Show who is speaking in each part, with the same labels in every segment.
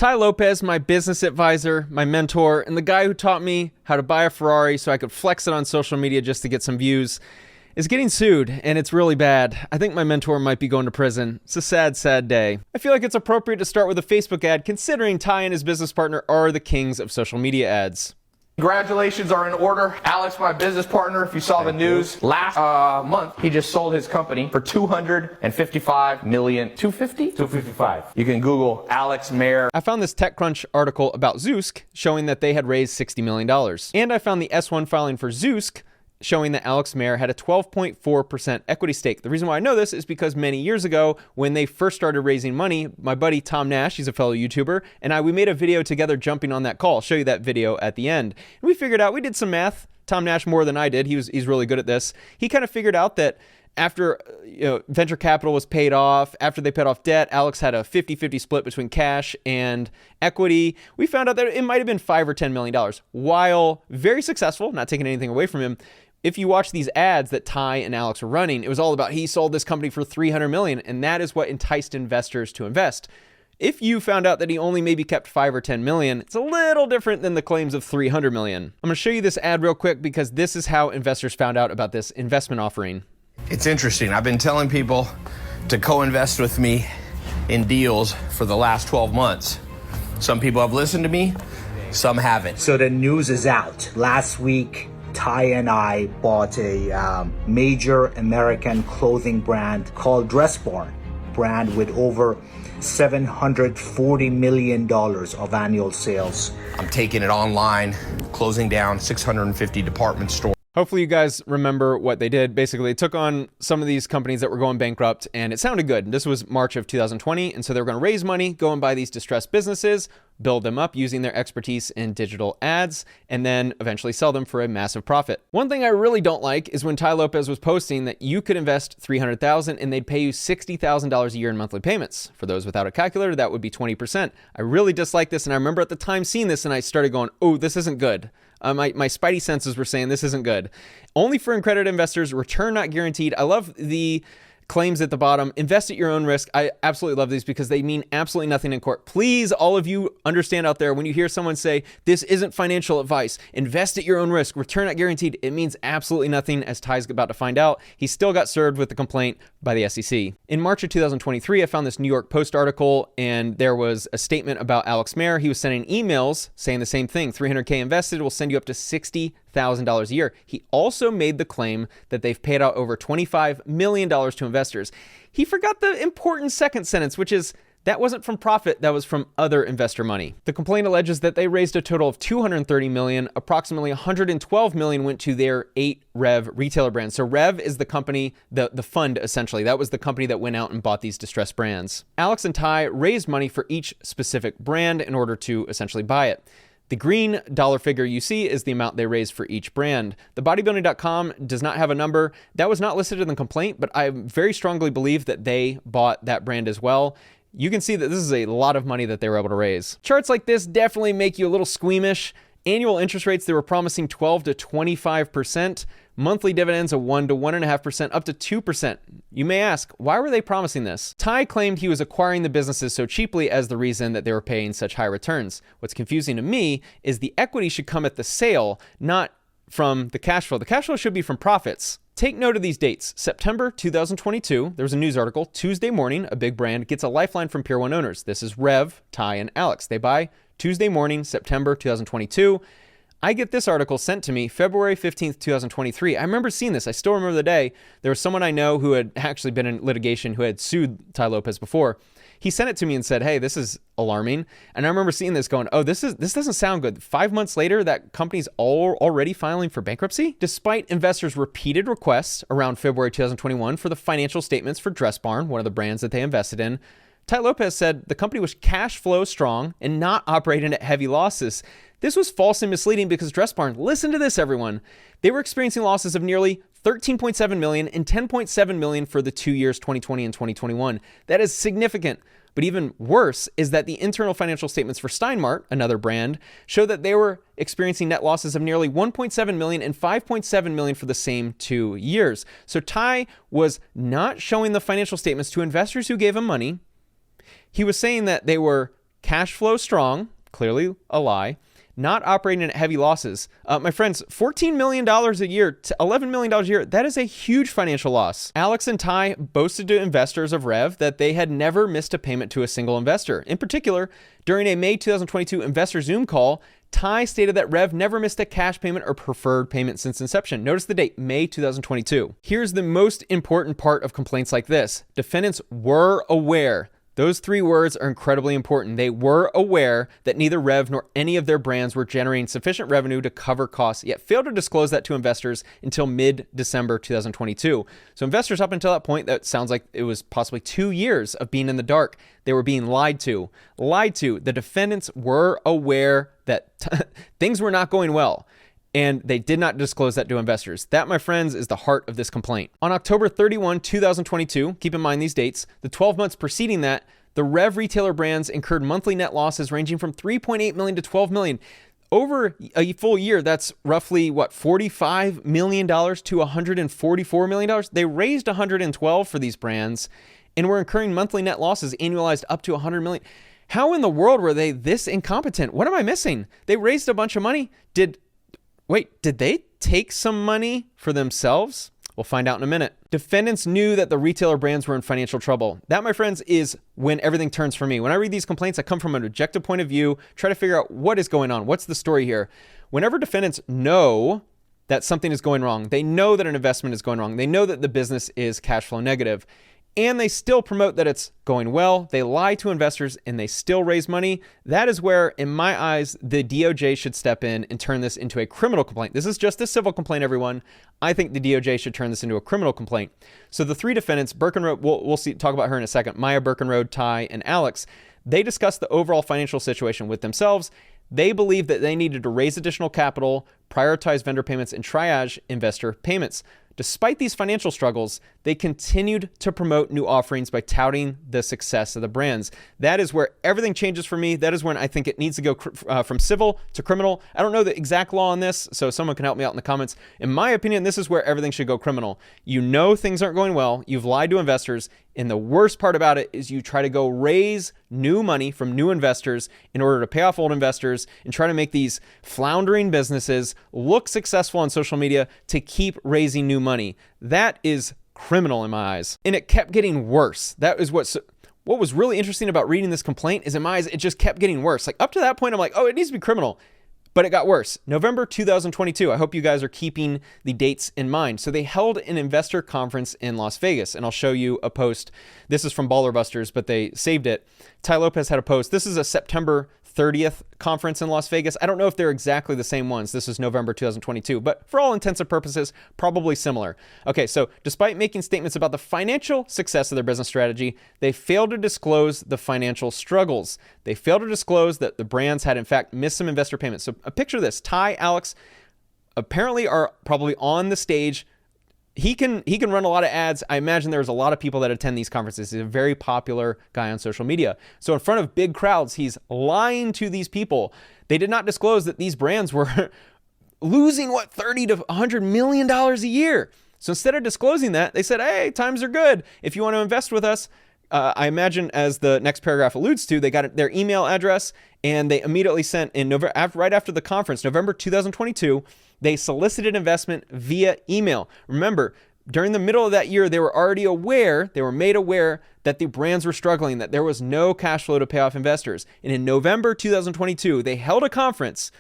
Speaker 1: Tai Lopez, my business advisor, my mentor, and the guy who taught me how to buy a Ferrari so I could flex it on social media just to get some views, is getting sued, and it's really bad. I think my mentor might be going to prison. It's a sad, sad day. I feel like it's appropriate to start with a Facebook ad, considering Tai and his business partner are the kings of social media ads.
Speaker 2: Congratulations are in order. Alex, my business partner, if you saw the news, last month, he just sold his company for $255 million. 255. You can Google Alex Mehr.
Speaker 1: I found this TechCrunch article about Zoosk showing that they had raised $60 million. And I found the S1 filing for Zoosk showing that Alex Mehr had a 12.4% equity stake. The reason why I know this is because many years ago, when they first started raising money, my buddy Tom Nash, he's a fellow YouTuber, and we made a video together jumping on that call. I'll show you that video at the end. And we figured out, we did some math. Tom Nash more than I did. He's really good at this. He kind of figured out that after venture capital was paid off, after they paid off debt, Alex had a 50-50 split between cash and equity. We found out that it might have been $5 or $10 million. While very successful, not taking anything away from him, if you watch these ads that Tai and Alex were running, it was all about he sold this company for $300 million, and that is what enticed investors to invest. If you found out that he only maybe kept $5 or $10 million, it's a little different than the claims of $300 million. I'm gonna show you this ad real quick because this is how investors found out about this investment offering.
Speaker 2: It's interesting. I've been telling people to co-invest with me in deals for the last 12 months. Some people have listened to me, some haven't.
Speaker 3: So the news is out. Last week, Tai and I bought a major American clothing brand called Dress Barn, brand with over $740 million of annual sales.
Speaker 2: I'm taking it online, closing down 650 department stores.
Speaker 1: Hopefully you guys remember what they did. Basically, they took on some of these companies that were going bankrupt, and it sounded good. This was March of 2020, and so they were going to raise money, go and buy these distressed businesses, build them up using their expertise in digital ads, and then eventually sell them for a massive profit. One thing I really don't like is when Tai Lopez was posting that you could invest $300,000 and they'd pay you $60,000 a year in monthly payments. For those without a calculator, that would be 20%. I really dislike this, and I remember at the time seeing this, and I started going, oh, this isn't good. My spidey senses were saying this isn't good. Only for accredited investors, return not guaranteed. I love the claims at the bottom. Invest at your own risk. I absolutely love these because they mean absolutely nothing in court. Please, all of you understand out there, when you hear someone say, this isn't financial advice, invest at your own risk, return not guaranteed, it means absolutely nothing, as Ty's about to find out. He still got served with the complaint by the SEC. In March of 2023, I found this New York Post article, and there was a statement about Alex Mehr. He was sending emails saying the same thing. 300K invested will send you up to $60,000 a year. He also made the claim that they've paid out over $25 million to investors. He forgot the important second sentence, which is that wasn't from profit, that was from other investor money. The complaint alleges that they raised a total of $230 million, approximately $112 million went to their 8 Rev retailer brands. So Rev is the company, the fund essentially, that was the company that went out and bought these distressed brands. Alex and Tai raised money for each specific brand in order to essentially buy it. The green dollar figure you see is the amount they raised for each brand. The bodybuilding.com does not have a number. That was not listed in the complaint, but I very strongly believe that they bought that brand as well. You can see that this is a lot of money that they were able to raise. Charts like this definitely make you a little squeamish. Annual interest rates, they were promising 12 to 25%. Monthly dividends of 1 to 1.5%, up to 2%. You may ask, why were they promising this? Tai claimed he was acquiring the businesses so cheaply as the reason that they were paying such high returns. What's confusing to me is the equity should come at the sale, not from the cash flow. The cash flow should be from profits. Take note of these dates. September 2022, there was a news article. Tuesday morning, a big brand gets a lifeline from Pier 1 owners. This is Rev, Tai, and Alex. They buy Tuesday morning, September 2022. I get this article sent to me February 15th, 2023. I remember seeing this. I still remember the day. There was someone I know who had actually been in litigation who had sued Tai Lopez before. He sent it to me and said, hey, this is alarming. And I remember seeing this going, oh, this doesn't sound good. 5 months later, that company's already filing for bankruptcy? Despite investors' repeated requests around February 2021 for the financial statements for Dress Barn, one of the brands that they invested in, Tai Lopez said the company was cash flow strong and not operating at heavy losses. This was false and misleading because Dress Barn, listen to this, everyone. They were experiencing losses of nearly $13.7 million and $10.7 million for the 2 years, 2020 and 2021. That is significant. But even worse is that the internal financial statements for Steinmart, another brand, show that they were experiencing net losses of nearly $1.7 million and $5.7 million for the same 2 years. So Tai was not showing the financial statements to investors who gave him money. He was saying that they were cash flow strong, clearly a lie, not operating at heavy losses. My friends, $14 million a year to $11 million a year, that is a huge financial loss. Alex and Tai boasted to investors of Rev that they had never missed a payment to a single investor. In particular, during a May 2022 investor Zoom call, Tai stated that Rev never missed a cash payment or preferred payment since inception. Notice the date, May 2022. Here's the most important part of complaints like this. Defendants were aware. Those three words are incredibly important. They were aware that neither Rev nor any of their brands were generating sufficient revenue to cover costs, yet failed to disclose that to investors until mid-December 2022. So investors up until that point, that sounds like it was possibly 2 years of being in the dark. They were being lied to. Lied to. The defendants were aware that things were not going well, and they did not disclose that to investors. That, my friends, is the heart of this complaint. On October 31, 2022, keep in mind these dates, the 12 months preceding that, the Rev retailer brands incurred monthly net losses ranging from $3.8 million to $12 million. Over a full year, that's roughly, $45 million to $144 million? They raised $112 for these brands and were incurring monthly net losses annualized up to $100 million. How in the world were they this incompetent? What am I missing? They raised a bunch of money. Did they take some money for themselves? We'll find out in a minute. Defendants knew that the retailer brands were in financial trouble. That, my friends, is when everything turns for me. When I read these complaints, I come from an objective point of view, try to figure out what is going on. What's the story here? Whenever defendants know that something is going wrong, they know that an investment is going wrong, they know that the business is cash flow negative, and they still promote that it's going well, they lie to investors, and they still raise money, that is where, in my eyes, the DOJ should step in and turn this into a criminal complaint. This is just a civil complaint, everyone. I think the DOJ should turn this into a criminal complaint. So the three defendants, Birkenroad, we'll talk about her in a second, Maya Birkenroad, Tai, and Alex, they discussed the overall financial situation with themselves. They believed that they needed to raise additional capital, prioritize vendor payments, and triage investor payments. Despite these financial struggles, they continued to promote new offerings by touting the success of the brands. That is where everything changes for me. That is when I think it needs to go from civil to criminal. I don't know the exact law on this, so someone can help me out in the comments. In my opinion, this is where everything should go criminal. You know things aren't going well. You've lied to investors. And the worst part about it is you try to go raise new money from new investors in order to pay off old investors and try to make these floundering businesses look successful on social media to keep raising new money. That is criminal in my eyes. And it kept getting worse. That is what was really interesting about reading this complaint is in my eyes, it just kept getting worse. Like up to that point, I'm like, oh, it needs to be criminal. But it got worse. November 2022. I hope you guys are keeping the dates in mind. So they held an investor conference in Las Vegas, and I'll show you a post. This is from Baller Busters, but they saved it. Tai Lopez had a post. This is a September 30th conference in Las Vegas. I don't know if they're exactly the same ones. This is November 2022, but for all intents and purposes, probably similar. Okay, so despite making statements about the financial success of their business strategy, they failed to disclose the financial struggles. They failed to disclose that the brands had in fact missed some investor payments. So picture this, Tai, Alex apparently are probably on the stage. He can run a lot of ads. I imagine there's a lot of people that attend these conferences. He's a very popular guy on social media. So in front of big crowds, he's lying to these people. They did not disclose that these brands were losing, $30 to $100 million a year. So instead of disclosing that, they said, hey, times are good. If you want to invest with us, I imagine, as the next paragraph alludes to, they got their email address and they immediately sent in November, right after the conference, November 2022, they solicited investment via email. Remember, during the middle of that year, they were already aware, they were made aware that the brands were struggling, that there was no cash flow to pay off investors. And in November 2022, they held a conference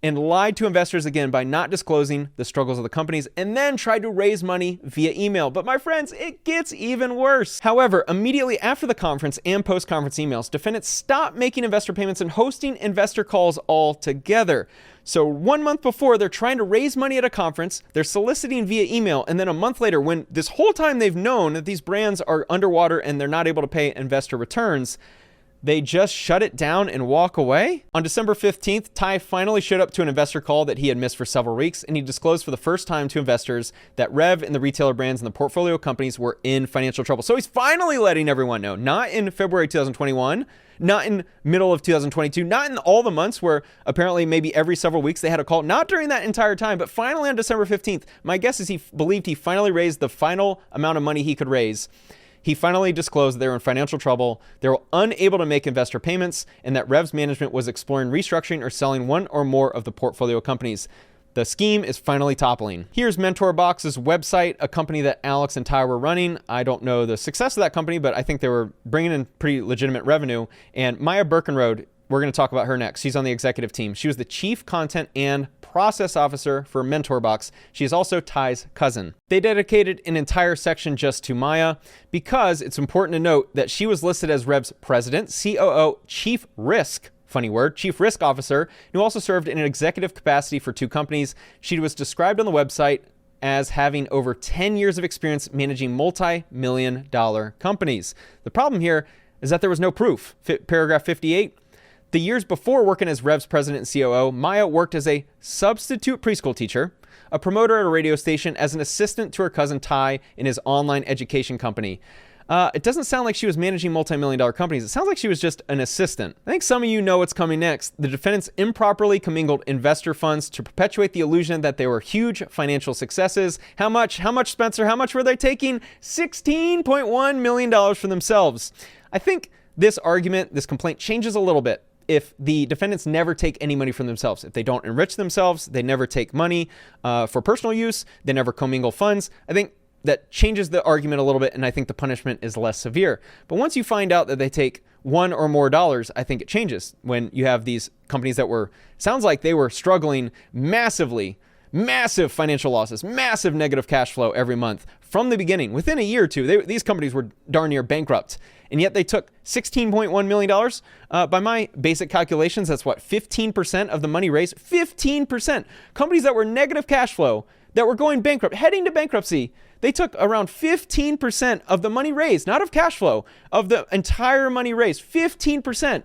Speaker 1: and lied to investors again by not disclosing the struggles of the companies, and then tried to raise money via email. But my friends, it gets even worse. However, immediately after the conference and post-conference emails, defendants stopped making investor payments and hosting investor calls altogether. So 1 month before, they're trying to raise money at a conference, they're soliciting via email, and then a month later, when this whole time they've known that these brands are underwater and they're not able to pay investor returns, they just shut it down and walk away? On December 15th, Tai finally showed up to an investor call that he had missed for several weeks, and he disclosed for the first time to investors that Rev and the retailer brands and the portfolio companies were in financial trouble. So he's finally letting everyone know, not in February 2021, not in middle of 2022, not in all the months where apparently maybe every several weeks they had a call, not during that entire time, but finally on December 15th, my guess is he believed he finally raised the final amount of money he could raise. He finally disclosed that they were in financial trouble, they were unable to make investor payments, and that Rev's management was exploring restructuring or selling one or more of the portfolio companies. The scheme is finally toppling. Here's MentorBox's website, a company that Alex and Tai were running. I don't know the success of that company, but I think they were bringing in pretty legitimate revenue. And Maya Birkenrode, we're going to talk about her next. She's on the executive team. She was the chief content and process officer for MentorBox. She is also Tai's cousin. They dedicated an entire section just to Maya because it's important to note that she was listed as Rev's president, COO, chief risk, funny word, chief risk officer, who also served in an executive capacity for 2 companies. She was described on the website as having over 10 years of experience managing multi-million-dollar companies. The problem here is that there was no proof. Paragraph 58, the years before working as Rev's president and COO, Maya worked as a substitute preschool teacher, a promoter at a radio station, as an assistant to her cousin Tai in his online education company. It doesn't sound like she was managing multi-million-dollar companies. It sounds like she was just an assistant. I think some of you know what's coming next. The defendants improperly commingled investor funds to perpetuate the illusion that they were huge financial successes. How much, Spencer? How much were they taking? $16.1 million for themselves. I think this argument, this complaint changes a little bit if the defendants never take any money from themselves. If they don't enrich themselves, they never take money for personal use, they never commingle funds. I think that changes the argument a little bit, and I think the punishment is less severe. But once you find out that they take $1 or more, I think it changes when you have these companies that sounds like they were struggling massive financial losses, massive negative cash flow every month from the beginning. Within a year or two, these companies were darn near bankrupt. And yet they took $16.1 million. By my basic calculations, that's what, 15% of the money raised? 15%. Companies that were negative cash flow, that were going bankrupt, heading to bankruptcy, they took around 15% of the money raised, not of cash flow, of the entire money raised, 15%.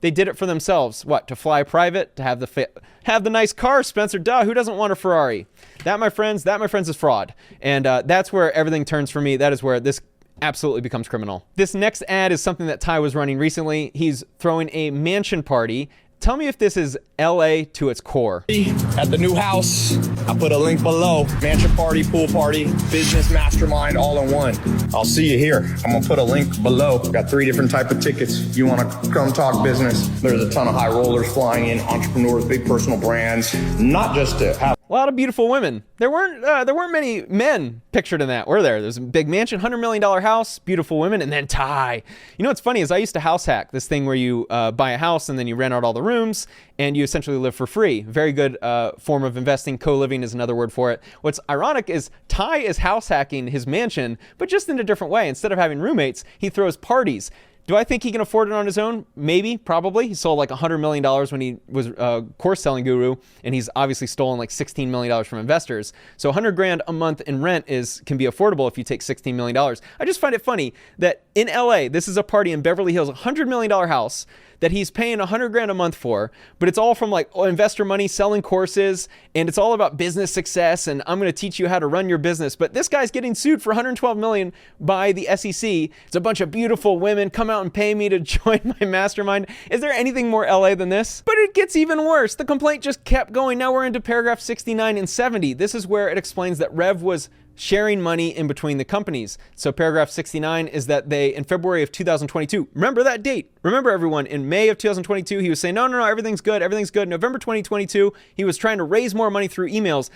Speaker 1: They did it for themselves. What? To fly private, to have the nice car, Spencer. Duh, who doesn't want a Ferrari? That, my friends, is fraud. And that's where everything turns for me. That is where this absolutely becomes criminal. This next ad is something that Tai was running recently. He's throwing a mansion party. Tell me if this is LA to its core.
Speaker 4: At the new house, I put a link below. Mansion party, pool party, business mastermind, all in one. I'll see you here. I'm gonna put a link below. Got 3 different type of tickets. You wanna come talk business? There's a ton of high rollers flying in, entrepreneurs, big personal brands, not just to have
Speaker 1: a lot of beautiful women. There weren't many men pictured in that, were there? There's a big mansion, $100 million house, beautiful women, and then Tai. You know what's funny is I used to house hack, this thing where you buy a house and then you rent out all the rooms and you essentially live for free. Very good form of investing. Co-living is another word for it. What's ironic is Tai is house hacking his mansion, but just in a different way. Instead of having roommates, he throws parties. Do I think he can afford it on his own? Maybe, probably. He sold like $100 million when he was a course selling guru, and he's obviously stolen like $16 million from investors. So $100,000 a month in rent can be affordable if you take $16 million. I just find it funny that in LA, this is a party in Beverly Hills, $100 million house that he's paying $100,000 a month for, but it's all from like investor money, selling courses, and it's all about business success, and I'm going to teach you how to run your business. But this guy's getting sued for $112 million by the SEC. It's a bunch of beautiful women. Come out and pay me to join my mastermind. Is there anything more LA than this? But it gets even worse. The complaint just kept going. Now we're into paragraph 69 and 70. This is where it explains that Rev was sharing money in between the companies. So paragraph 69 is that they, in February of 2022, remember that date. Remember everyone, in May of 2022, he was saying, no, everything's good. November 2022, he was trying to raise more money through emails.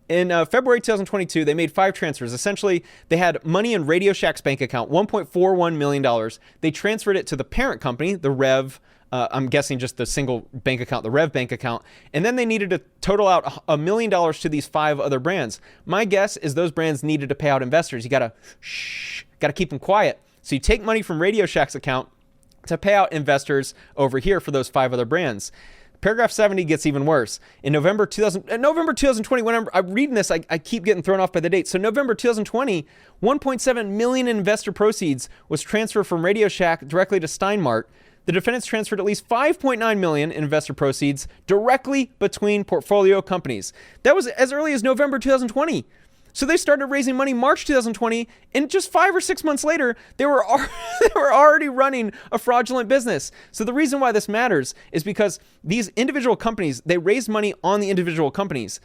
Speaker 1: In February 2022, they made 5 transfers. Essentially, they had money in Radio Shack's bank account, $1.41 million. They transferred it to the parent company, the Rev, I'm guessing just the single bank account, the Rev bank account. And then they needed to total out $1 million to these 5 other brands. My guess is those brands needed to pay out investors. You gotta keep them quiet. So you take money from Radio Shack's account to pay out investors over here for those 5 other brands. Paragraph 70 gets even worse. In November 2020, when I'm reading this, I keep getting thrown off by the date. So November 2020, $1.7 million in investor proceeds was transferred from Radio Shack directly to Steinmart. The defendants transferred at least $5.9 million in investor proceeds directly between portfolio companies. That was as early as November 2020. So they started raising money March 2020, and just 5 or 6 months later, they were already running a fraudulent business. So the reason why this matters is because these individual companies, they raised money on the individual companies.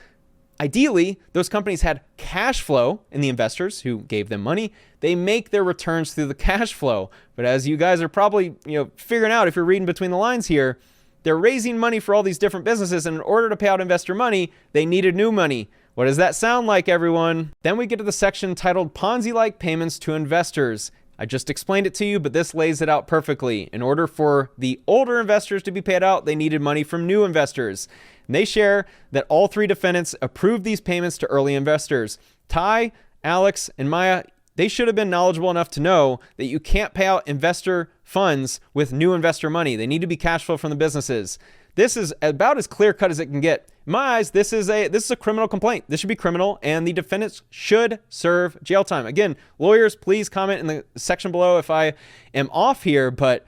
Speaker 1: Ideally, those companies had cash flow, and the investors who gave them money, they make their returns through the cash flow. But as you guys are probably, figuring out if you're reading between the lines here, they're raising money for all these different businesses, and in order to pay out investor money, they needed new money. What does that sound like, everyone? Then we get to the section titled Ponzi-like payments to investors. I just explained it to you, but this lays it out perfectly. In order for the older investors to be paid out, they needed money from new investors. And they share that all three defendants approved these payments to early investors. Tai, Alex, and Mehr, they should have been knowledgeable enough to know that you can't pay out investor funds with new investor money. They need to be cash flow from the businesses. This is about as clear cut as it can get. In my eyes, this is a criminal complaint. This should be criminal, and the defendants should serve jail time. Again, lawyers, please comment in the section below if I am off here, but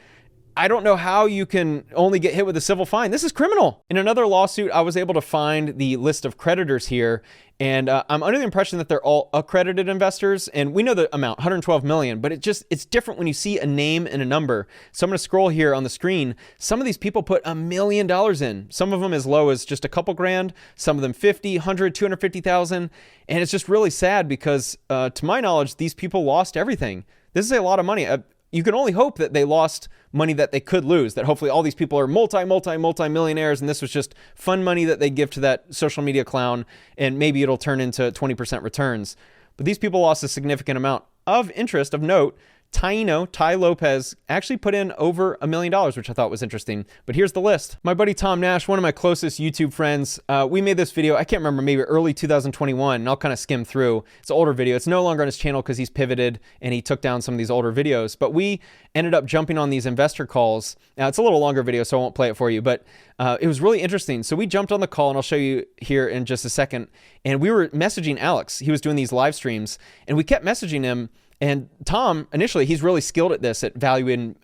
Speaker 1: I don't know how you can only get hit with a civil fine. This is criminal. In another lawsuit, I was able to find the list of creditors here, and I'm under the impression that they're all accredited investors, and we know the amount, 112 million, but it's different when you see a name and a number. So I'm gonna scroll here on the screen. Some of these people put $1 million in. Some of them as low as just a couple grand, some of them 50, 100, 250,000, and it's just really sad because to my knowledge, these people lost everything. This is a lot of money. You can only hope that they lost money that they could lose, that hopefully all these people are multi-millionaires, and this was just fun money that they give to that social media clown, and maybe it'll turn into 20% returns. But these people lost a significant amount. Of interest, of note, Tai Lopez actually put in over $1 million, which I thought was interesting. But here's the list. My buddy Tom Nash, one of my closest YouTube friends, we made this video, I can't remember, maybe early 2021, and I'll kind of skim through. It's an older video. It's no longer on his channel because he's pivoted and he took down some of these older videos. But we ended up jumping on these investor calls. Now, it's a little longer video, so I won't play it for you, but it was really interesting. So we jumped on the call, and I'll show you here in just a second. And we were messaging Alex. He was doing these live streams, and we kept messaging him. And Tom, initially, he's really skilled at this, at valuing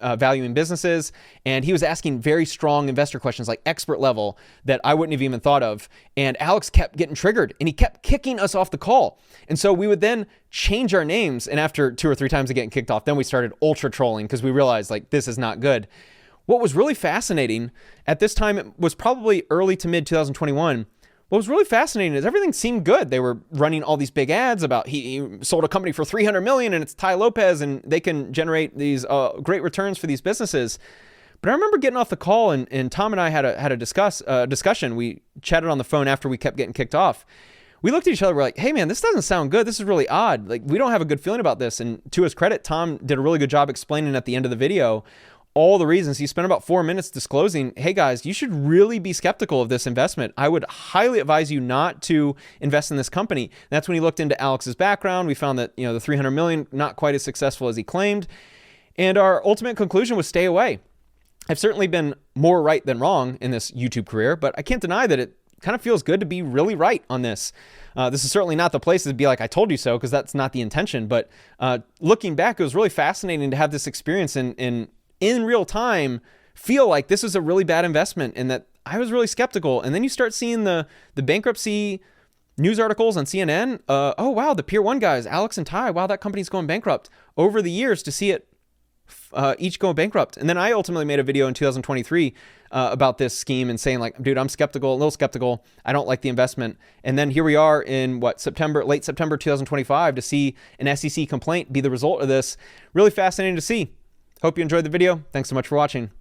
Speaker 1: businesses. And he was asking very strong investor questions, like expert level, that I wouldn't have even thought of. And Alex kept getting triggered, and he kept kicking us off the call. And so we would then change our names. And after 2 or 3 times of getting kicked off, then we started ultra trolling because we realized, like, this is not good. What was really fascinating at this time, it was probably early to mid 2021. What was really fascinating is everything seemed good. They were running all these big ads about he sold a company for 300 million and it's Tai Lopez and they can generate these great returns for these businesses. But I remember getting off the call and Tom and I had a discussion. We chatted on the phone after we kept getting kicked off. We looked at each other. We're like, hey man, this doesn't sound good. This is really odd. Like, we don't have a good feeling about this. And to his credit, Tom did a really good job explaining at the end of the video all the reasons. He spent about 4 minutes disclosing, hey guys, you should really be skeptical of this investment. I would highly advise you not to invest in this company. And that's when he looked into Alex's background. We found that, the 300 million, not quite as successful as he claimed. And our ultimate conclusion was stay away. I've certainly been more right than wrong in this YouTube career, but I can't deny that it kind of feels good to be really right on this. This is certainly not the place to be like, I told you so, because that's not the intention. But looking back, it was really fascinating to have this experience in real time, feel like this is a really bad investment and that I was really skeptical. And then you start seeing the bankruptcy news articles on CNN. Oh, wow, the Pier 1 guys, Alex and Tai, wow, that company's going bankrupt. Over the years to see it each go bankrupt. And then I ultimately made a video in 2023 about this scheme and saying, like, dude, I'm skeptical, a little skeptical. I don't like the investment. And then here we are in late September 2025 to see an SEC complaint be the result of this. Really fascinating to see. Hope you enjoyed the video. Thanks so much for watching.